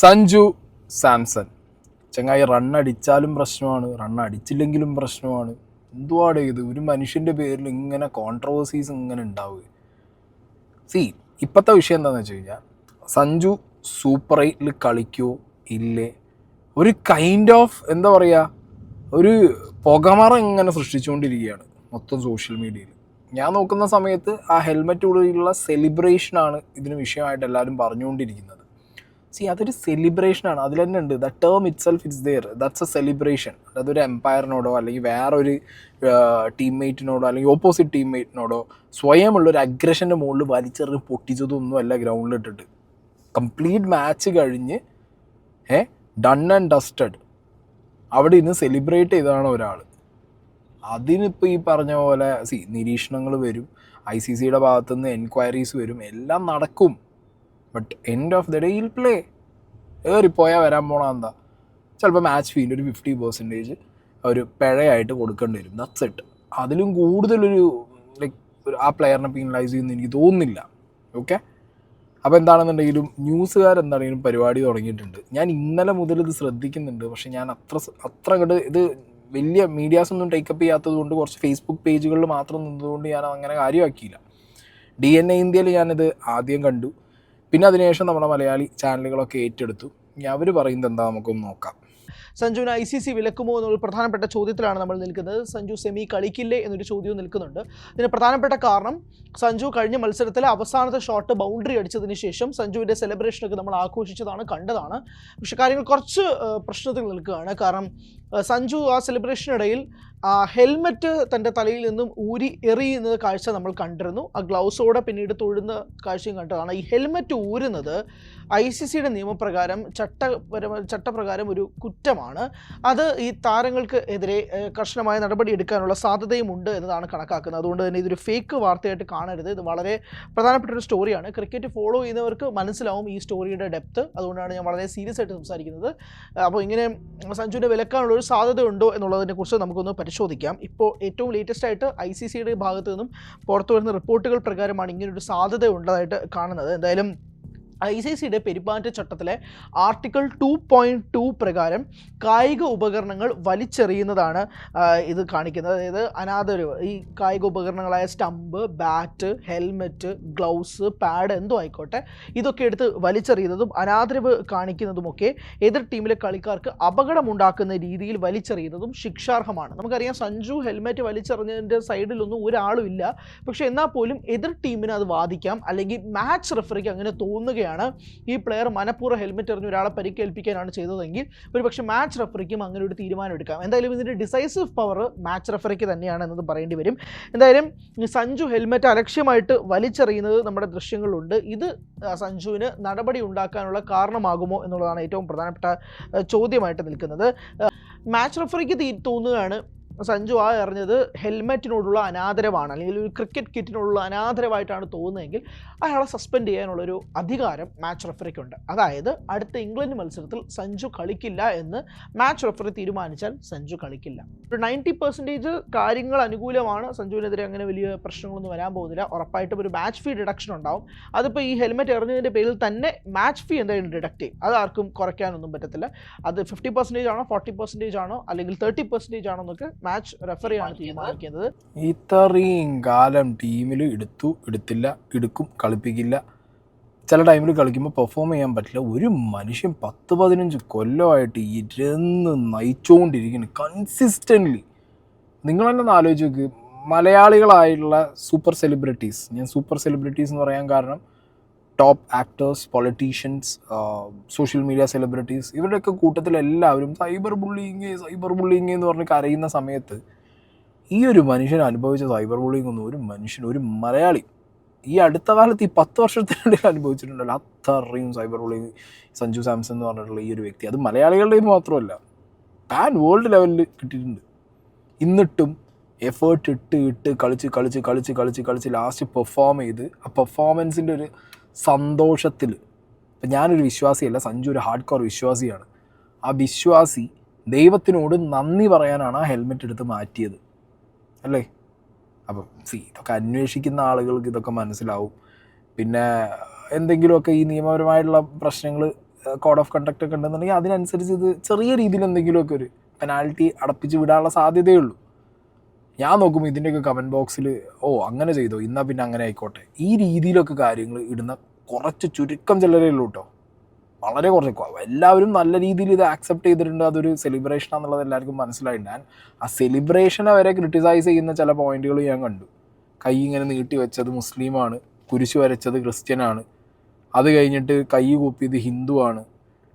സഞ്ജു സാംസൺ ചങ്ങായി റണ്ണടിച്ചാലും പ്രശ്നമാണ്, റണ്ണടിച്ചില്ലെങ്കിലും പ്രശ്നമാണ്. എന്തുവാടെ ഇത്? ഒരു മനുഷ്യൻ്റെ പേരിൽ ഇങ്ങനെ കോൺട്രവേഴ്സീസ് ഇങ്ങനെ ഉണ്ടാവുക. ഇപ്പോഴത്തെ വിഷയം എന്താണെന്ന് വെച്ച് കഴിഞ്ഞാൽ സഞ്ജു സൂപ്പർ 8 കളിക്കുമോ ഇല്ലേ, ഒരു കൈൻഡ് ഓഫ് എന്താ പറയുക, ഒരു പുകമറ ഇങ്ങനെ സൃഷ്ടിച്ചുകൊണ്ടിരിക്കുകയാണ് മൊത്തം സോഷ്യൽ മീഡിയയിൽ. ഞാൻ നോക്കുന്ന സമയത്ത് ആ ഹെൽമെറ്റോടുള്ള സെലിബ്രേഷനാണ് ഇതിന് വിഷയമായിട്ട് എല്ലാവരും പറഞ്ഞുകൊണ്ടിരിക്കുന്നത്. അതൊരു സെലിബ്രേഷനാണ്, അതിൽ തന്നെ ഉണ്ട്. The term itself it's there, that's a celebration. അതൊരു എംപയറിനോടോ അല്ലെങ്കിൽ വേറൊരു ടീംമേറ്റിനോടോ അല്ലെങ്കിൽ ഓപ്പോസിറ്റ് ടീംമേറ്റിനോടോ സ്വയമുള്ളൊരു അഗ്രഷൻ്റെ മുകളിൽ വലിച്ചെറിഞ്ഞ് പൊട്ടിച്ചതൊന്നുമല്ല ഗ്രൗണ്ടിലിട്ടിട്ട്. കംപ്ലീറ്റ് മാച്ച് കഴിഞ്ഞ് ഡൺ ആൻഡ് ഡസ്റ്റഡ് അവിടെ ഇന്ന് സെലിബ്രേറ്റ് ചെയ്തതാണ് ഒരാൾ. അതിനിപ്പോൾ ഈ പറഞ്ഞ പോലെ നിരീക്ഷണങ്ങൾ വരും, ICCയുടെ ഭാഗത്തുനിന്ന് എൻക്വയറീസ് വരും, എല്ലാം നടക്കും. But end of the day will play. ഏറിപ്പോയാൽ വരാൻ പോണ എന്താ, ചിലപ്പോൾ മാച്ച് ഫീൽ ഒരു 50% ഒരു പിഴയായിട്ട് കൊടുക്കേണ്ടി വരും. That's it. അതിലും കൂടുതലൊരു ആ പ്ലെയറിനെ പീനലൈസ് ചെയ്യുമെന്ന് എനിക്ക് തോന്നുന്നില്ല. ഓക്കെ, അപ്പോൾ എന്താണെന്നുണ്ടെങ്കിലും ന്യൂസുകാരെന്താണെങ്കിലും പരിപാടി തുടങ്ങിയിട്ടുണ്ട്. ഞാൻ ഇന്നലെ മുതൽ ഇത് ശ്രദ്ധിക്കുന്നുണ്ട്, പക്ഷേ ഞാൻ അത്ര അങ്ങോട്ട് ഇത് വലിയ മീഡിയാസൊന്നും ടേക്കപ്പ് ചെയ്യാത്തത് കൊണ്ട് കുറച്ച് ഫേസ്ബുക്ക് പേജുകളിൽ മാത്രം നിന്നതുകൊണ്ട് ഞാൻ അങ്ങനെ കാര്യമാക്കിയില്ല. DNA ഇന്ത്യയിൽ ഞാനിത് ആദ്യം കണ്ടു, പിന്നെ അതിനുശേഷം നമ്മുടെ മലയാളി ചാനലുകളൊക്കെ ഏറ്റെടുത്തു. അവർ പറയുന്നത് എന്താ നമുക്കൊന്ന് നോക്കാം. സഞ്ജുവിന് ICC വിലക്കുമോ എന്നൊരു പ്രധാനപ്പെട്ട ചോദ്യത്തിലാണ് നമ്മൾ നിൽക്കുന്നത്. സഞ്ജു സെമി കളിക്കില്ലേ എന്നൊരു ചോദ്യവും നിൽക്കുന്നുണ്ട്. ഇതിന് പ്രധാനപ്പെട്ട കാരണം സഞ്ജു കഴിഞ്ഞ മത്സരത്തിലെ അവസാനത്തെ ഷോട്ട് ബൗണ്ടറി അടിച്ചതിന് ശേഷം സഞ്ജുവിൻ്റെ സെലിബ്രേഷനൊക്കെ നമ്മൾ ആഘോഷിച്ചതാണ്, കണ്ടതാണ്. പക്ഷെ കാര്യങ്ങൾ കുറച്ച് പ്രശ്നത്തിൽ നിൽക്കുകയാണ്. കാരണം സഞ്ജു ആ സെലിബ്രേഷനിടയിൽ ഹെൽമെറ്റ് തൻ്റെ തലയിൽ നിന്നും ഊരി എറിയുന്നത് കാഴ്ച നമ്മൾ കണ്ടിരുന്നു. ആ ഗ്ലൗസോടെ പിന്നീട് തൊഴുന്ന കാഴ്ചയും കണ്ടതാണ്. ഈ ഹെൽമെറ്റ് ഊരുന്നത് ICCയുടെ നിയമപ്രകാരം ചട്ടപ്രകാരം ഒരു കുറ്റമാണ്. അത് ഈ താരങ്ങൾക്ക് എതിരെ കർശനമായ നടപടി എടുക്കാനുള്ള സാധ്യതയുമുണ്ട് എന്നതാണ് കണക്കാക്കുന്നത്. അതുകൊണ്ട് തന്നെ ഇതൊരു ഫേക്ക് വാർത്തയായിട്ട് കാണരുത്. ഇത് വളരെ പ്രധാനപ്പെട്ട ഒരു സ്റ്റോറിയാണ്. ക്രിക്കറ്റ് ഫോളോ ചെയ്യുന്നവർക്ക് മനസ്സിലാവും ഈ സ്റ്റോറിയുടെ ഡെപ്ത്. അതുകൊണ്ടാണ് ഞാൻ വളരെ സീരിയസ് ആയിട്ട് സംസാരിക്കുന്നത്. അപ്പോൾ ഇങ്ങനെ സഞ്ജുവിനെ വിലക്കാനുള്ള ഒരു സാധ്യത ഉണ്ടോ എന്നുള്ളതിനെക്കുറിച്ച് നമുക്കൊന്ന് പരിശോധിക്കാം. ഇപ്പോൾ ഏറ്റവും ലേറ്റസ്റ്റ് ആയിട്ട് ICCയുടെ ഭാഗത്തു നിന്നും പുറത്തു വരുന്ന റിപ്പോർട്ടുകൾ പ്രകാരമാണ് ഇങ്ങനൊരു സാധ്യത ഉള്ളതായിട്ട് കാണുന്നത്. എന്തായാലും ICCയുടെ പെരുമാറ്റച്ചട്ടത്തിലെ ആർട്ടിക്കിൾ 2.2 പ്രകാരം കായിക ഉപകരണങ്ങൾ വലിച്ചെറിയുന്നതാണ് ഇത് കാണിക്കുന്നത്. അതായത് അനാദരവ്, ഈ കായിക ഉപകരണങ്ങളായ stump, bat, helmet, gloves, pad എന്തോ ആയിക്കോട്ടെ, ഇതൊക്കെ എടുത്ത് വലിച്ചെറിയുന്നതും അനാദരവ് കാണിക്കുന്നതുമൊക്കെ എതിർ ടീമിലെ കളിക്കാർക്ക് അപകടമുണ്ടാക്കുന്ന രീതിയിൽ വലിച്ചെറിയുന്നതും ശിക്ഷാർഹമാണ്. നമുക്കറിയാം സഞ്ജു ഹെൽമെറ്റ് വലിച്ചെറിഞ്ഞതിൻ്റെ സൈഡിലൊന്നും ഒരാളും ഇല്ല. പക്ഷേ എന്നാൽ പോലും എതിർ ടീമിന് അത് വാദിക്കാം, അല്ലെങ്കിൽ മാച്ച് റെഫറിക്ക് അങ്ങനെ തോന്നുകയാണ് ഈ പ്ലെയർ മനഃപൂർവ്വം ഹെൽമെറ്റ് എറിഞ്ഞ് ഒരാളെ പരിക്കേൽപ്പിക്കാനാണ് ചെയ്തതെങ്കിൽ ഒരു പക്ഷേ മാച്ച് റെഫറിക്കും അങ്ങനെ ഒരു തീരുമാനം എടുക്കാം. എന്തായാലും ഇതിൻ്റെ ഡിസൈസീവ് പവർ മാച്ച് റെഫറിക്ക് തന്നെയാണ് എന്നത് പറയേണ്ടി വരും. എന്തായാലും സഞ്ജു ഹെൽമെറ്റ് അലക്ഷ്യമായിട്ട് വലിച്ചെറിയുന്നത് നമ്മുടെ ദൃശ്യങ്ങളിലുണ്ട്. ഇത് സഞ്ജുവിന് നടപടി ഉണ്ടാക്കാനുള്ള കാരണമാകുമോ എന്നുള്ളതാണ് ഏറ്റവും പ്രധാനപ്പെട്ട ചോദ്യമായിട്ട് നിൽക്കുന്നത്. മാച്ച് റെഫറിക്ക് തോന്നുകയാണ് സഞ്ജു എറിഞ്ഞത് ഹെൽമെറ്റിനോടുള്ള അനാദരവാണ്, അല്ലെങ്കിൽ ഒരു ക്രിക്കറ്റ് കിറ്റിനോടുള്ള അനാദരവായിട്ടാണ് തോന്നുന്നതെങ്കിൽ അയാളെ സസ്പെൻഡ് ചെയ്യാനുള്ളൊരു അധികാരം മാച്ച് റെഫറിക്കുണ്ട്. അതായത് അടുത്ത ഇംഗ്ലണ്ട് മത്സരത്തിൽ സഞ്ജു കളിക്കില്ല എന്ന് മാച്ച് റെഫറി തീരുമാനിച്ചാൽ സഞ്ജു കളിക്കില്ല. ഒരു 90% കാര്യങ്ങൾ അനുകൂലമാണ്. സഞ്ജുവിനെതിരെ അങ്ങനെ വലിയ പ്രശ്നങ്ങളൊന്നും വരാൻ പോകുന്നില്ല. ഉറപ്പായിട്ടും ഒരു മാച്ച് ഫീ ഡിഡക്ഷൻ ഉണ്ടാവും. അതിപ്പോൾ ഈ ഹെൽമെറ്റ് എറിഞ്ഞതിൻ്റെ പേരിൽ തന്നെ മാച്ച് ഫീ എന്തായാലും ഡിഡക്റ്റ് ചെയ്യും. അതാർക്കും കുറയ്ക്കാനൊന്നും പറ്റത്തില്ല. അത് 50% ആണോ 40% ആണോ അല്ലെങ്കിൽ 30% ആണോ എന്നൊക്കെ മാച്ച് റെഫറിയാണ് തീരുമാനിക്കുന്നത്. ഇത്രയും കാലം ടീമിൽ എടുത്തില്ല, എടുക്കും, കളിപ്പിക്കില്ല, ചില ടൈമിൽ കളിക്കുമ്പോൾ പെർഫോം ചെയ്യാൻ പറ്റില്ല. ഒരു മനുഷ്യൻ 10-15 കൊല്ലമായിട്ട് ഇരുന്ന് നയിച്ചുകൊണ്ടിരിക്കുന്നു കൺസിസ്റ്റൻ്റ്ലി. നിങ്ങൾ തന്നെ ഒന്ന് ആലോചിച്ച് നോക്ക്, മലയാളികളായിട്ടുള്ള സൂപ്പർ സെലിബ്രിറ്റീസ്, ഞാൻ സൂപ്പർ സെലിബ്രിറ്റീസ് എന്ന് പറയാൻ കാരണം top actors, politicians, social media celebrities, ഇവരുടെയൊക്കെ കൂട്ടത്തിൽ എല്ലാവരും സൈബർ ബുള്ളിങ് എന്ന് പറഞ്ഞ് കരയുന്ന സമയത്ത് ഈ ഒരു മനുഷ്യൻ അനുഭവിച്ച സൈബർ ബുള്ളിങ് ഒന്നും ഒരു മലയാളി ഈ അടുത്ത കാലത്ത് ഈ 10 വർഷത്തിനിടയിൽ അനുഭവിച്ചിട്ടുണ്ടല്ലോ. അത്രയും സൈബർ ബുള്ളിങ് സഞ്ജു സാംസൺ എന്ന് പറഞ്ഞിട്ടുള്ള ഈ ഒരു വ്യക്തി, അത് മലയാളികളുടെ മാത്രമല്ല പാൻ വേൾഡ് ലെവലിൽ കിട്ടിയിട്ടുണ്ട്. എന്നിട്ടും എഫേർട്ട് ഇട്ട് കളിച്ച് ലാസ്റ്റ് പെർഫോം ചെയ്ത് ആ പെർഫോമൻസിൻ്റെ ഒരു സന്തോഷത്തിൽ, ഇപ്പം ഞാനൊരു വിശ്വാസിയല്ല, സഞ്ജു ഒരു ഹാർഡ് കോർ വിശ്വാസിയാണ്. ആ വിശ്വാസി ദൈവത്തിനോട് നന്ദി പറയാനാണ് ആ ഹെൽമെറ്റ് എടുത്ത് മാറ്റിയത്, അല്ലേ? അപ്പം ഇതൊക്കെ അന്വേഷിക്കുന്ന ആളുകൾക്ക് ഇതൊക്കെ മനസ്സിലാവും. പിന്നെ എന്തെങ്കിലുമൊക്കെ ഈ നിയമപരമായിട്ടുള്ള പ്രശ്നങ്ങൾ കോഡ് ഓഫ് കണ്ടക്റ്റ് ഒക്കെ ഉണ്ടെന്നുണ്ടെങ്കിൽ അതിനനുസരിച്ച് ഇത് ചെറിയ രീതിയിൽ എന്തെങ്കിലുമൊക്കെ ഒരു പെനാൽറ്റി അടപ്പിച്ച് വിടാനുള്ള സാധ്യതയേ ഉള്ളൂ. ഞാൻ നോക്കുമ്പോൾ ഇതിൻ്റെയൊക്കെ കമൻറ്റ് ബോക്സിൽ അങ്ങനെ ചെയ്തോ എന്നാൽ പിന്നെ അങ്ങനെ ആയിക്കോട്ടെ, ഈ രീതിയിലൊക്കെ കാര്യങ്ങൾ ഇടുന്ന കുറച്ച് ചുരുക്കം ചിലരേ ഉള്ളൂ കേട്ടോ. വളരെ കുറച്ച്, എല്ലാവരും നല്ല രീതിയിൽ ഇത് ആക്സെപ്റ്റ് ചെയ്തിട്ടുണ്ട്, അതൊരു സെലിബ്രേഷൻ ആണെന്നുള്ളത് എല്ലാവർക്കും മനസ്സിലായിട്ടുണ്ട്. ഞാൻ ആ സെലിബ്രേഷനെ വരെ ക്രിട്ടിസൈസ് ചെയ്യുന്ന ചില പോയിന്റുകൾ ഞാൻ കണ്ടു. കൈ ഇങ്ങനെ നീട്ടി വെച്ചത് മുസ്ലിമാണ്, കുരിശ് വരച്ചത് ക്രിസ്ത്യനാണ്, അത് കഴിഞ്ഞിട്ട് കൈ കൂപ്പിയത് ഹിന്ദുവാണ്,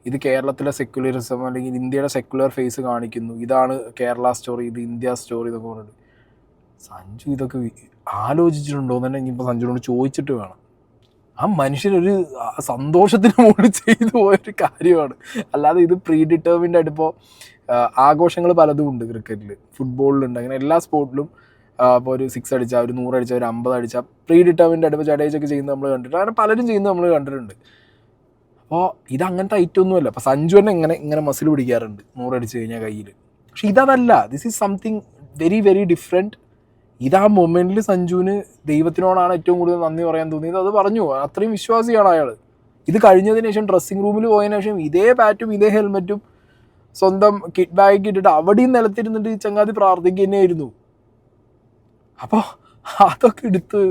ഇത് കേരളത്തിലെ സെക്യുലറിസം അല്ലെങ്കിൽ ഇന്ത്യയുടെ സെക്യുലർ ഫേസ് കാണിക്കുന്നു, ഇതാണ് കേരള സ്റ്റോറി, ഇത് ഇന്ത്യ സ്റ്റോറി എന്നൊക്കെ പറഞ്ഞിട്ട്. സഞ്ജു ഇതൊക്കെ ആലോചിച്ചിട്ടുണ്ടോ എന്ന് തന്നെ ഇനിയിപ്പോൾ സഞ്ജുവിനോട് ചോദിച്ചിട്ട് വേണം. ആ മനുഷ്യനൊരു സന്തോഷത്തിന് മുകളിൽ ചെയ്തു പോയൊരു കാര്യമാണ്, അല്ലാതെ ഇത് പ്രീ ഡിറ്റർമിൻഡ് ആയിട്ട്. ഇപ്പോൾ ആഘോഷങ്ങൾ പലതും ഉണ്ട് ക്രിക്കറ്റിൽ, ഫുട്ബോളിലുണ്ട്, അങ്ങനെ എല്ലാ സ്പോർട്ടിലും. ഇപ്പോൾ ഒരു 6 അടിച്ചാൽ, ഒരു 100 അടിച്ചാൽ, ഒരു 50 അടിച്ചാൽ പ്രീ ഡിറ്റർമിൻഡ് ആയിട്ട് ഇപ്പോൾ ജഡേജൊക്കെ ചെയ്യുന്നത് നമ്മൾ കണ്ടിട്ടുണ്ട്, അങ്ങനെ പലരും ചെയ്യുന്നത് നമ്മൾ കണ്ടിട്ടുണ്ട്. അപ്പോൾ ഇത് അങ്ങനത്തെ ഐറ്റം ഒന്നുമല്ല. അപ്പോൾ സഞ്ജു തന്നെ ഇങ്ങനെ മസിൽ പിടിക്കാറുണ്ട് 100 അടിച്ച് കഴിഞ്ഞാൽ കയ്യിൽ. പക്ഷെ ഇതല്ല, this is something very very different. ഇത് ആ മൊമെൻറ്റിൽ സഞ്ജുവിന് ദൈവത്തിനോടാണ് ഏറ്റവും കൂടുതൽ നന്ദി പറയാൻ തോന്നിയത്, അത് പറഞ്ഞു. അത്രയും വിശ്വാസിയാണ് അയാൾ. ഇത് കഴിഞ്ഞതിന് ശേഷം ഡ്രസ്സിങ് റൂമിൽ പോയതിനു ശേഷം ഇതേ പാറ്റും ഇതേ ഹെൽമെറ്റും സ്വന്തം കിറ്റ് ബാഗ് ഇട്ടിട്ട് അവിടെയും നിലത്തിരുന്നിട്ട് ചങ്ങാതി പ്രാർത്ഥിക്കുക തന്നെയായിരുന്നു. അപ്പോൾ അതൊക്കെ എടുത്ത്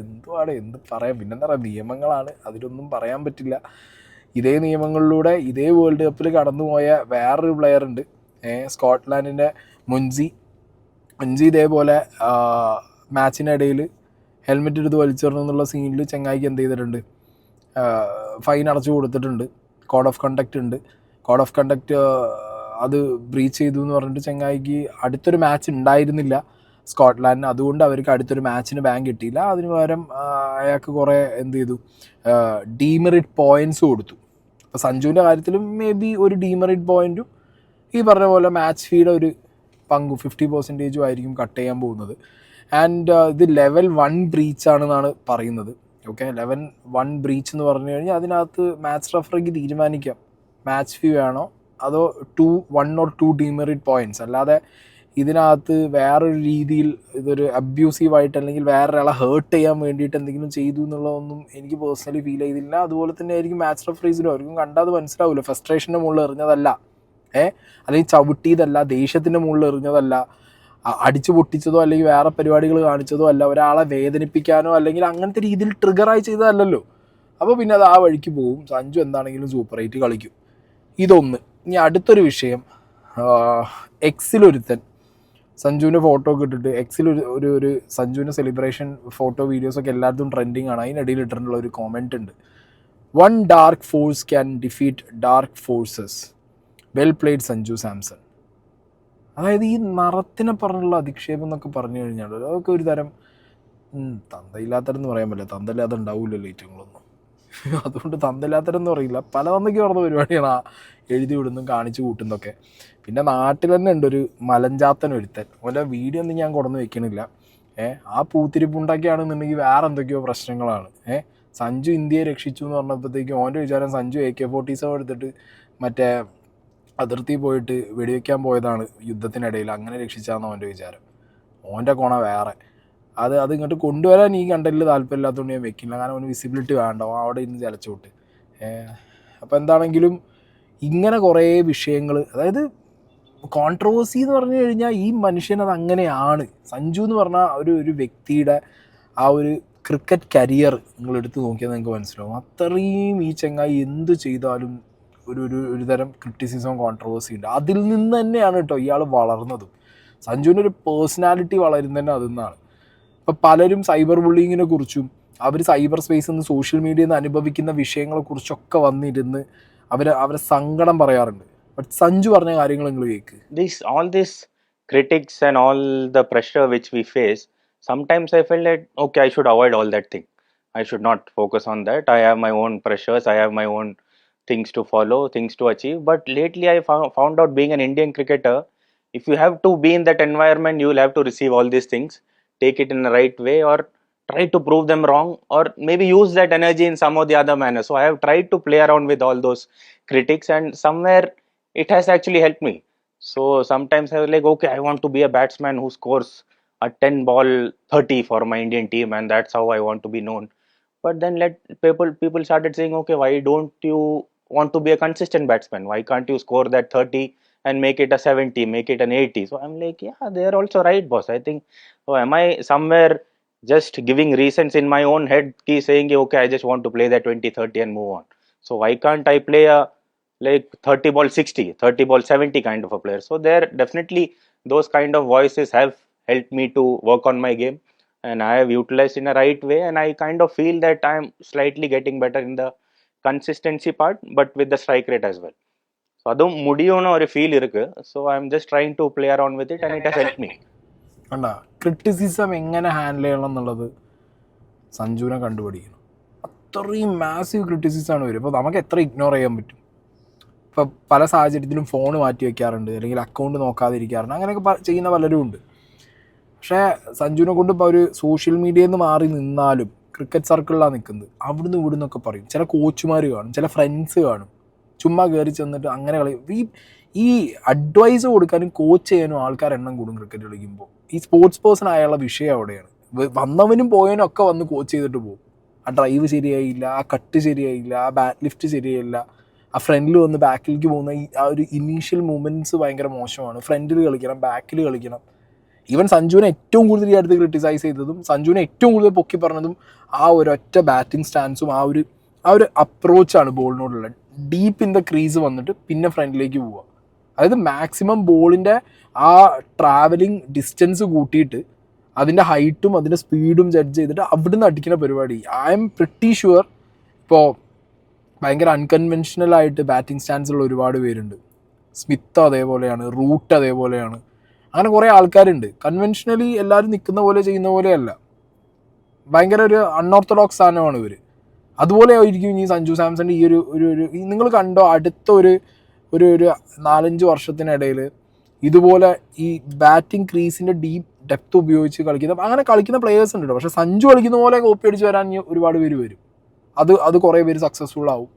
എന്ത് പറയാം. പിന്നെന്താ പറയുക, നിയമങ്ങളാണ്, അതിലൊന്നും പറയാൻ പറ്റില്ല. ഇതേ നിയമങ്ങളിലൂടെ ഇതേ വേൾഡ് കപ്പിൽ കടന്നുപോയ വേറൊരു പ്ലെയർ ഉണ്ട്, സ്കോട്ട്ലാൻഡിൻ്റെ മുൻസി ഇതേപോലെ മാച്ചിനിടയിൽ ഹെൽമെറ്റ് എടുത്ത് വലിച്ചെറിഞ്ഞു എന്നുള്ള സീനിൽ ചങ്ങായിക്ക് എന്ത് ചെയ്തിട്ടുണ്ട്, ഫൈൻ അടച്ചു കൊടുത്തിട്ടുണ്ട്. കോഡ് ഓഫ് കണ്ടക്റ്റ് ഉണ്ട്. കോഡ് ഓഫ് കണ്ടക്റ്റ് അത് ബ്രീച്ച് ചെയ്തു എന്ന് പറഞ്ഞിട്ട് ചങ്ങായിക്ക് അടുത്തൊരു മാച്ച് ഉണ്ടായിരുന്നില്ല സ്കോട്ട്ലാൻഡിന്, അതുകൊണ്ട് അവർക്ക് അടുത്തൊരു മാച്ചിന് ബാൻ കിട്ടിയില്ല. അതിന് പകരം അയാൾക്ക് കുറേ എന്ത് ചെയ്തു, ഡീമെറിറ്റ് പോയിൻറ്റ്സ് കൊടുത്തു. അപ്പോൾ സഞ്ജുവിൻ്റെ കാര്യത്തിലും മേ ബി ഒരു ഡീമെറിറ്റ് പോയിൻറ്റും ഈ പറഞ്ഞ പോലെ മാച്ച് ഫീയുടെ ഒരു പങ്കു 50% ആയിരിക്കും കട്ട് ചെയ്യാൻ പോകുന്നത്. ആൻഡ് ഇത് ലെവൽ 1 ബ്രീച്ച് ആണെന്നാണ് പറയുന്നത്. ഓക്കെ, ലെവൽ 1 ബ്രീച്ച് എന്ന് പറഞ്ഞു കഴിഞ്ഞാൽ അതിനകത്ത് മാച്ച് റഫറിക്ക് തീരുമാനിക്കാം മാച്ച് ഫീ വേണോ അതോ 1 or 2 ഡീമെറിറ്റ് പോയിൻറ്റ്സ്. അല്ലാതെ ഇതിനകത്ത് വേറൊരു രീതിയിൽ ഇതൊരു അബ്യൂസീവായിട്ട് അല്ലെങ്കിൽ വേറൊരാളെ ഹേർട്ട് ചെയ്യാൻ വേണ്ടിയിട്ട് എന്തെങ്കിലും ചെയ്തു എന്നുള്ളതൊന്നും എനിക്ക് പേഴ്സണലി ഫീൽ ചെയ്തില്ല. അതുപോലെ തന്നെ ആയിരിക്കും മാച്ച് റഫറീസിനും, അവർക്കും കണ്ടാൽ അത് മനസ്സിലാവില്ല. ഫ്രസ്ട്രേഷൻ്റെ മുകളിൽ എറിഞ്ഞതല്ല, അല്ലെങ്കിൽ ചവിട്ടിയതല്ല, ദേഷ്യത്തിൻ്റെ മുകളിൽ എറിഞ്ഞതല്ല, അടിച്ചു പൊട്ടിച്ചതോ അല്ലെങ്കിൽ വേറെ പരിപാടികൾ കാണിച്ചതോ അല്ല, ഒരാളെ വേദനിപ്പിക്കാനോ അല്ലെങ്കിൽ അങ്ങനത്തെ രീതിയിൽ ട്രിഗറായി ചെയ്തതല്ലല്ലോ. അപ്പോൾ പിന്നെ അത് ആ വഴിക്ക് പോവും. സഞ്ജു എന്താണെങ്കിലും സൂപ്പർ 8 കളിക്കും. ഇതൊന്ന്. ഇനി അടുത്തൊരു വിഷയം, എക്സിലൊരുത്തൻ സഞ്ജുവിൻ്റെ ഫോട്ടോ ഒക്കെ ഇട്ടിട്ട് എക്സിൽ ഒരു സഞ്ജുവിൻ്റെ സെലിബ്രേഷൻ ഫോട്ടോ വീഡിയോസൊക്കെ എല്ലായിടത്തും ട്രെൻഡിങ് ആണ്. അതിനിടയിൽ ഇട്ടിട്ടുള്ള ഒരു കോമെൻ്റ് ഉണ്ട്, 1 dark force can defeat dark forces. Well played Sanju Samson. അതായത് ഈ നിറത്തിനെ പറഞ്ഞുള്ള അധിക്ഷേപം എന്നൊക്കെ പറഞ്ഞു കഴിഞ്ഞാൽ അതൊക്കെ ഒരു തരം തന്തയില്ലാത്തരെന്ന് പറയാൻ പറ്റില്ല, തന്തയില്ലാതെ ഉണ്ടാവില്ലല്ലോ ഏറ്റങ്ങളൊന്നും. അതുകൊണ്ട് തന്തയില്ലാത്തരെന്ന് പറയില്ല, പല തന്തയ്ക്ക് പറഞ്ഞ പരിപാടിയാണ് ആ എഴുതി വിടുന്നതും കാണിച്ചു കൂട്ടുന്നതൊക്കെ. പിന്നെ നാട്ടിൽ തന്നെ ഉണ്ട് ഒരു മലഞ്ചാത്തൻ ഒരുത്തൻ, ഓൻ്റെ വീഡിയോ ഒന്നും ഞാൻ കൊണ്ടുവന്ന് വെക്കണില്ല. ആ പൂത്തിരിപ്പുണ്ടാക്കിയാണെന്നുണ്ടെങ്കിൽ വേറെ എന്തൊക്കെയോ പ്രശ്നങ്ങളാണ്. സഞ്ജു ഇന്ത്യയെ രക്ഷിച്ചു എന്ന് പറഞ്ഞപ്പോഴത്തേക്കും ഓൻ്റെ വിചാരം സഞ്ജു AK-47 എടുത്തിട്ട് മറ്റേ അതിർത്തി പോയിട്ട് വെടിവെക്കാൻ പോയതാണ് യുദ്ധത്തിനിടയിൽ, അങ്ങനെ രക്ഷിച്ചാന്ന് അവൻ്റെ വിചാരം. ഓൻ്റെ കോണ വേറെ. അത് ഇങ്ങോട്ട് കൊണ്ടുവരാൻ ഈ കണ്ടലിൽ താല്പര്യമില്ലാത്തതുകൊണ്ട് ഞാൻ വെക്കില്ല, കാരണം അവന് വിസിബിലിറ്റി വേണ്ട, അവിടെ ഇന്ന് ചലച്ചോട്ട്. അപ്പോൾ എന്താണെങ്കിലും ഇങ്ങനെ കുറേ വിഷയങ്ങൾ, അതായത് കോൺട്രവേഴ്സി എന്ന് പറഞ്ഞു കഴിഞ്ഞാൽ ഈ മനുഷ്യനത് അങ്ങനെയാണ്. സഞ്ജു എന്ന് പറഞ്ഞാൽ ഒരു വ്യക്തിയുടെ ആ ഒരു ക്രിക്കറ്റ് കരിയർ നിങ്ങൾ എടുത്ത് നോക്കിയാൽ നിങ്ങൾക്ക് മനസ്സിലാവും. അത്രയും ഈ ചങ്ങായി എന്ത് ചെയ്താലും ഒരു തരം ക്രിറ്റിസിസം കോൺട്രവേഴ്സി ഉണ്ട്. അതിൽ നിന്ന് തന്നെയാണ് കേട്ടോ ഇയാൾ വളർന്നതും. സഞ്ജുവിൻ്റെ ഒരു പേഴ്സണാലിറ്റി വളരുന്നത് തന്നെ അതിൽ നിന്നാണ്. ഇപ്പം പലരും സൈബർ ബുള്ളിങ്ങിനെ കുറിച്ചും അവർ സൈബർ സ്പേസിൽ നിന്ന് സോഷ്യൽ മീഡിയയിൽ നിന്ന് അനുഭവിക്കുന്ന വിഷയങ്ങളെക്കുറിച്ചൊക്കെ വന്നിരുന്ന് അവരെ സങ്കടം പറയാറുണ്ട്. ബട്ട് സഞ്ജു പറഞ്ഞ കാര്യങ്ങൾ നിങ്ങൾ കേൾക്ക്. All this critics and all the pressure which we face, sometimes I felt that okay, I should avoid all that thing. I should not focus on that. I have my own pressures, I have my own things to follow, things to achieve. But lately I found out, being an Indian cricketer, if you have to be in that environment, you will have to receive all these things, take it in the right way, or try to prove them wrong, or maybe use that energy in some or the other manner. So I have tried to play around with all those critics, and somewhere it has actually helped me. So sometimes I was like, okay, I want to be a batsman who scores a 10 ball 30 for my Indian team, and that's how I want to be known. But then people started saying, okay, why don't you want to be a consistent batsman. Why can't you score that 30 and make it a 70, make it an 80? So I'm like, yeah, they're also right, boss. I think, so am I somewhere just giving reasons in my own head, saying, okay, I just want to play that 20, 30 and move on. So why can't I play a like 30 ball 60, 30 ball 70 kind of a player? So there definitely those kind of voices have helped me to work on my game, and I have utilized in a right way, and I kind of feel that I'm slightly getting better in the consistency part, but with the strike rate as well. So അതും മുടിയോന്ന് ഒരു feel ഇருக்கு. So I'm just trying to play around with it and it has helped me. കണ്ടാ criticism എങ്ങനെ handle ചെയ്യണം എന്നുള്ളത് സഞ്ജുവിനെ കണ്ടുപിടിക്കണം. അത്രയും massive ക്രിറ്റിസിസമാണ് വരും. ഇപ്പോൾ നമുക്ക് എത്ര ഇഗ്നോർ ചെയ്യാൻ പറ്റും? ഇപ്പോൾ പല സാഹചര്യത്തിലും ഫോൺ മാറ്റി വയ്ക്കാറുണ്ട്, അല്ലെങ്കിൽ അക്കൗണ്ട് നോക്കാതിരിക്കാറുണ്ട്, അങ്ങനെയൊക്കെ ചെയ്യുന്ന പലരും ഉണ്ട്. പക്ഷേ സഞ്ജുവിനെ കൊണ്ട് ഇപ്പോൾ ഒരു സോഷ്യൽ മീഡിയയിൽ നിന്ന് മാറി നിന്നാലും ക്രിക്കറ്റ് സർക്കിളിലാണ് നിൽക്കുന്നത്. അവിടുന്ന് ഇവിടുന്നൊക്കെ പറയും. ചില കോച്ചുമാർ കാണും, ചില ഫ്രണ്ട്സ് കാണും, ചുമ്മാ കയറി ചെന്നിട്ട് അങ്ങനെ കളി. ഈ അഡ്വൈസ് കൊടുക്കാനും കോച്ച് ചെയ്യാനും ആൾക്കാരെണ്ണം കൂടും ക്രിക്കറ്റ് കളിക്കുമ്പോൾ. ഈ സ്പോർട്സ് പേഴ്സൺ ആയുള്ള വിഷയം അവിടെയാണ്. വന്നവനും പോയവനും ഒക്കെ വന്ന് കോച്ച് ചെയ്തിട്ട് പോകും. ആ ഡ്രൈവ് ശരിയായില്ല, ആ കട്ട് ശരിയായില്ല, ആ ബാറ്റ് ലിഫ്റ്റ് ശരിയായില്ല, ആ ഫ്രണ്ടിൽ വന്ന് ബാക്കിലേക്ക് പോകുന്ന ആ ഒരു ഇനീഷ്യൽ മൂവ്മെൻറ്റ്സ് ഭയങ്കര മോശമാണ്. ഫ്രണ്ടിൽ കളിക്കണം, ബാക്കിൽ കളിക്കണം. ഈവൻ സഞ്ജുവിനെ ഏറ്റവും കൂടുതൽ ഈ അടുത്ത് ക്രിട്ടിസൈസ് ചെയ്തതും സഞ്ജുവിനെ ഏറ്റവും കൂടുതൽ പൊക്കി പറഞ്ഞതും ആ ഒരൊറ്റ ബാറ്റിംഗ് സ്റ്റാൻസും ആ ഒരു അപ്രോച്ചാണ് ബോളിനോടുള്ള. ഡീപ്പ് ഇൻ ദ ക്രീസ് വന്നിട്ട് പിന്നെ ഫ്രണ്ടിലേക്ക് പോവുക. അതായത് മാക്സിമം ബോളിൻ്റെ ആ ട്രാവലിംഗ് ഡിസ്റ്റൻസ് കൂട്ടിയിട്ട് അതിൻ്റെ ഹൈറ്റും അതിൻ്റെ സ്പീഡും ജഡ്ജ് ചെയ്തിട്ട് അവിടുന്ന് അടിക്കുന്ന പരിപാടി. ഐ എം പ്രിട്ടി ഷുവർ ഇപ്പോൾ ഭയങ്കര അൺകൺവെൻഷനലായിട്ട് ബാറ്റിംഗ് സ്റ്റാൻസുള്ള ഒരുപാട് പേരുണ്ട്. സ്മിത്ത് അതേപോലെയാണ്, റൂട്ട് അതേപോലെയാണ്, അങ്ങനെ കുറേ ആൾക്കാരുണ്ട്. കൺവെൻഷനലി എല്ലാവരും നിൽക്കുന്ന പോലെ ചെയ്യുന്ന പോലെയല്ല, ഭയങ്കര ഒരു അൺഓർത്തഡോക്സ് സാധനമാണ് ഇവർ. അതുപോലെ ആയിരിക്കും ഇനി സഞ്ജു സാംസൻ്റെ ഈ ഒരു നിങ്ങൾ കണ്ടോ അടുത്ത ഒരു 4-5 വർഷത്തിനിടയിൽ ഇതുപോലെ ഈ ബാറ്റിംഗ് ക്രീസിൻ്റെ ഡെപ്ത് ഉപയോഗിച്ച് അങ്ങനെ കളിക്കുന്ന പ്ലേയേഴ്സ് ഉണ്ട്. പക്ഷേ സഞ്ജു കളിക്കുന്ന പോലെ കോപ്പി അടിച്ച് വരാൻ ഒരുപാട് പേര് വരും. അത് കുറേ പേര് സക്സസ്ഫുൾ ആവും.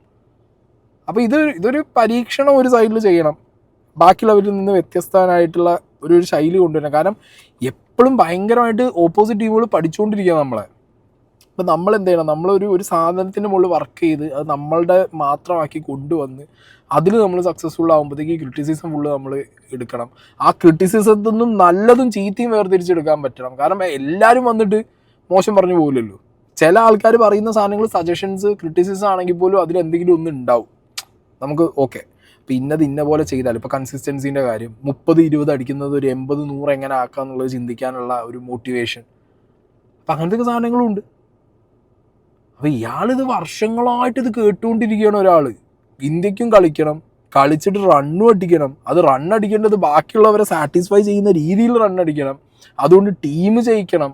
അപ്പോൾ ഇതൊരു പരീക്ഷണം ഒരു സൈഡിൽ ചെയ്യണം, ബാക്കിയുള്ളവരിൽ നിന്ന് വ്യത്യസ്തനായിട്ടുള്ള ഒരു ശൈലി കൊണ്ടുവരണം. കാരണം എപ്പോഴും ഭയങ്കരമായിട്ട് ഓപ്പോസിറ്റ് ടീമുകൾ പഠിച്ചുകൊണ്ടിരിക്കുക നമ്മളെ. അപ്പം നമ്മൾ എന്ത് ചെയ്യണം? നമ്മളൊരു സാധനത്തിൻ്റെ മുകളിൽ വർക്ക് ചെയ്ത് അത് നമ്മളുടെ മാത്രമാക്കി കൊണ്ടുവന്ന് അതിൽ നമ്മൾ സക്സസ്ഫുൾ ആകുമ്പോഴത്തേക്ക് ക്രിറ്റിസിസം ഫുള്ള് നമ്മൾ എടുക്കണം. ആ ക്രിറ്റിസിസത്തിൽ നിന്നും നല്ലതും ചീത്തയും വേർതിരിച്ചെടുക്കാൻ പറ്റണം. കാരണം എല്ലാവരും വന്നിട്ട് മോശം പറഞ്ഞു പോകില്ലല്ലോ. ചില ആൾക്കാർ പറയുന്ന സാധനങ്ങൾ സജഷൻസ് ക്രിറ്റിസിസം ആണെങ്കിൽ പോലും അതിലെന്തെങ്കിലും ഒന്ന് ഉണ്ടാവും. നമുക്ക് ഓക്കെ അപ്പോൾ ഇന്ന പോലെ ചെയ്താൽ, ഇപ്പോൾ കൺസിസ്റ്റൻസിൻ്റെ കാര്യം 30-20 അടിക്കുന്നത് ഒരു 80-100 എങ്ങനെ ആക്കുക എന്നുള്ളത് ചിന്തിക്കാനുള്ള ഒരു മോട്ടിവേഷൻ, അപ്പം അങ്ങനത്തെ സാധനങ്ങളും ഉണ്ട്. അപ്പോൾ ഇയാളിത് വർഷങ്ങളായിട്ട് ഇത് കേട്ടുകൊണ്ടിരിക്കുകയാണ്. ഒരാൾ ഇന്ത്യക്കും കളിക്കണം, കളിച്ചിട്ട് റണ്ണും അടിക്കണം. അത് റണ്ണടിക്കേണ്ടത് ബാക്കിയുള്ളവരെ സാറ്റിസ്ഫൈ ചെയ്യുന്ന രീതിയിൽ റണ്ണടിക്കണം, അതുകൊണ്ട് ടീം ജയിക്കണം.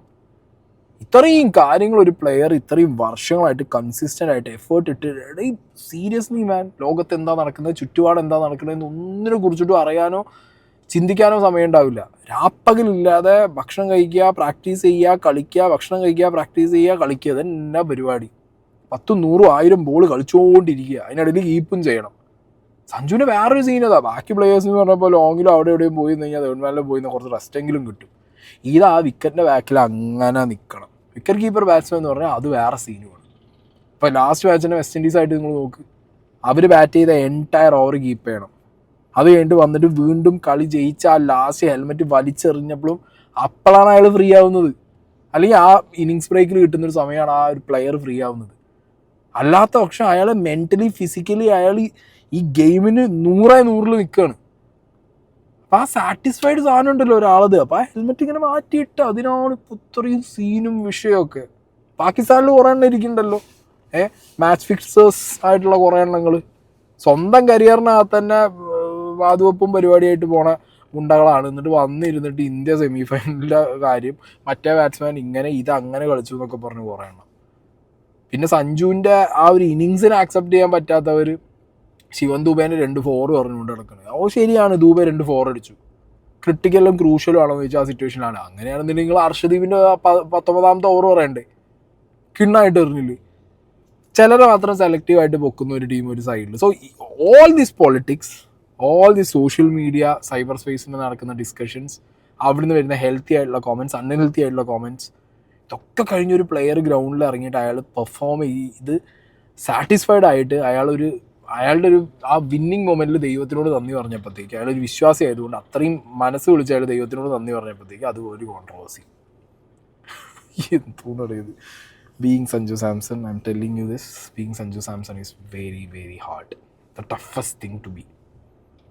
ഇത്രയും കാര്യങ്ങൾ ഒരു പ്ലെയർ ഇത്രയും വർഷങ്ങളായിട്ട് കൺസിസ്റ്റൻ്റ് ആയിട്ട് എഫേർട്ട് ഇട്ട് സീരിയസ്ലി മാൻ, ലോകത്ത് എന്താ നടക്കുന്നത്, ചുറ്റുപാട് എന്താ നടക്കുന്നത് ഒന്നിനെ കുറിച്ചിട്ടും അറിയാനോ ചിന്തിക്കാനോ സമയം ഉണ്ടാവില്ല. രാപ്പകലില്ലാതെ ഭക്ഷണം കഴിക്കുക, പ്രാക്ടീസ് ചെയ്യുക, കളിക്കുക, ഭക്ഷണം കഴിക്കുക, പ്രാക്ടീസ് ചെയ്യുക, കളിക്കുക, ഇതെന്നാ പരിപാടി. 10-100-1000 ബോൾ കളിച്ചുകൊണ്ടിരിക്കുക, അതിനിടയിൽ കീപ്പും ചെയ്യണം. സഞ്ജുവിൻ്റെ വേറൊരു സീനതാ. ബാക്കി പ്ലേയേഴ്സ് എന്ന് പറഞ്ഞപ്പോൾ ലോങ്ങിലും അവിടെ എവിടെയും പോയി കഴിഞ്ഞാൽ ഗവൺമെൻറ്റിൽ പോയി കുറച്ച് റെസ്റ്റെങ്കിലും കിട്ടും. ഇതാ വിക്കറ്റിൻ്റെ ബാക്കിൽ അങ്ങനെ നിൽക്കണം. വിക്കറ്റ് കീപ്പർ ബാറ്റ്സ്മാൻ എന്ന് പറഞ്ഞാൽ അത് വേറെ സീനുമാണ്. ഇപ്പോൾ ലാസ്റ്റ് മാച്ചിൻ്റെ വെസ്റ്റ് ഇൻഡീസായിട്ട് നിങ്ങൾ നോക്ക്, അവർ ബാറ്റ് ചെയ്ത എൻറ്റയർ ഓവർ കീപ്പ് ചെയ്യണം. അത് കഴിഞ്ഞിട്ട് വന്നിട്ട് വീണ്ടും കളി ജയിച്ച ആ ലാസ്റ്റ് ഹെൽമെറ്റ് വലിച്ചെറിഞ്ഞപ്പോഴും അപ്പോഴാണ് അയാൾ ഫ്രീ ആവുന്നത്. അല്ലെങ്കിൽ ആ ഇന്നിങ്സ് ബ്രേക്കിൽ കിട്ടുന്നൊരു സമയമാണ് ആ ഒരു പ്ലെയർ ഫ്രീ ആവുന്നത്. അല്ലാത്ത പക്ഷം അയാൾ മെൻ്റലി ഫിസിക്കലി അയാൾ ഈ ഗെയിമിന് 100-100 നിൽക്കുകയാണ്. അപ്പം ആ സാറ്റിസ്ഫൈഡ് സാധനം ഉണ്ടല്ലോ ഒരാളത്. അപ്പോൾ ആ ഹെൽമെറ്റ് ഇങ്ങനെ മാറ്റിയിട്ട് അതിനാണ് ഇപ്പോൾ ഇത്രയും സീനും വിഷയമൊക്കെ. പാകിസ്ഥാനിൽ കുറേ എണ്ണം ഇരിക്കുന്നുണ്ടല്ലോ, മാച്ച് ഫിക്സേഴ്സ് ആയിട്ടുള്ള കുറേ എണ്ണങ്ങൾ. സ്വന്തം കരിയറിനകത്ത് തന്നെ വാതുവെപ്പും പരിപാടിയായിട്ട് പോണ ഗുണ്ടകളാണ്. എന്നിട്ട് വന്നിരുന്നിട്ട് ഇന്ത്യ സെമി ഫൈനലിൻ്റെ കാര്യം മറ്റേ ബാറ്റ്സ്മാൻ ഇങ്ങനെ അങ്ങനെ കളിച്ചു എന്നൊക്കെ പറഞ്ഞ് കുറേ എണ്ണം. പിന്നെ സഞ്ജുവിൻ്റെ ആ ഒരു ഇന്നിങ്സിനെ ആക്സെപ്റ്റ് ചെയ്യാൻ പറ്റാത്തവർ ശിവൻ ദുബേനെ 2 4 പറഞ്ഞുകൊണ്ട് കിടക്കുന്നത്. ശരിയാണ്, ദുബെ 2 4 അടിച്ചു, ക്രിട്ടിക്കലും ക്രൂഷ്യലും ആണോ എന്ന് ചോദിച്ചാൽ ആ സിറ്റുവേഷനിലാണ്. അങ്ങനെയാണെന്നുണ്ടെങ്കിൽ നിങ്ങൾ അർഷദീപിൻ്റെ 19ാമത്തെ ഓവർ പറയണ്ടേ, കിണ്ണായിട്ട് എറിഞ്ഞില്ല. ചിലരെ മാത്രം സെലക്റ്റീവായിട്ട് പൊക്കുന്ന ഒരു ടീം ഒരു സൈഡിൽ. So all this politics, all the social media cyber സ്പേസിൽ നടക്കുന്ന ഡിസ്കഷൻസ്, അവിടുന്ന് വരുന്ന ഹെൽത്തി ആയിട്ടുള്ള കോമൻറ്റ്സ്, അൺഹെൽത്തി ആയിട്ടുള്ള കോമൻറ്റ്സ്, ഇതൊക്കെ കഴിഞ്ഞൊരു പ്ലെയർ ഗ്രൗണ്ടിൽ ഇറങ്ങിയിട്ട് അയാൾ പെർഫോം ചെയ്ത് സാറ്റിസ്ഫൈഡ് ആയിട്ട് അയാളുടെ ഒരു ആ വിന്നിങ് മൊമെന്റിൽ ദൈവത്തിനോട് നന്ദി പറഞ്ഞപ്പോഴത്തേക്ക്, അയാളൊരു വിശ്വാസി ആയതുകൊണ്ട് അത്രയും മനസ്സ് വിളിച്ച് അയാൾ ദൈവത്തിനോട് നന്ദി പറഞ്ഞപ്പോഴത്തേക്ക് അത് ഒരു കോൺട്രവേഴ്സി. എന്തോന്നറിയത് being Sanju Samson, I'm telling you this, being Sanju Samson is very very hard, the toughest thing to B.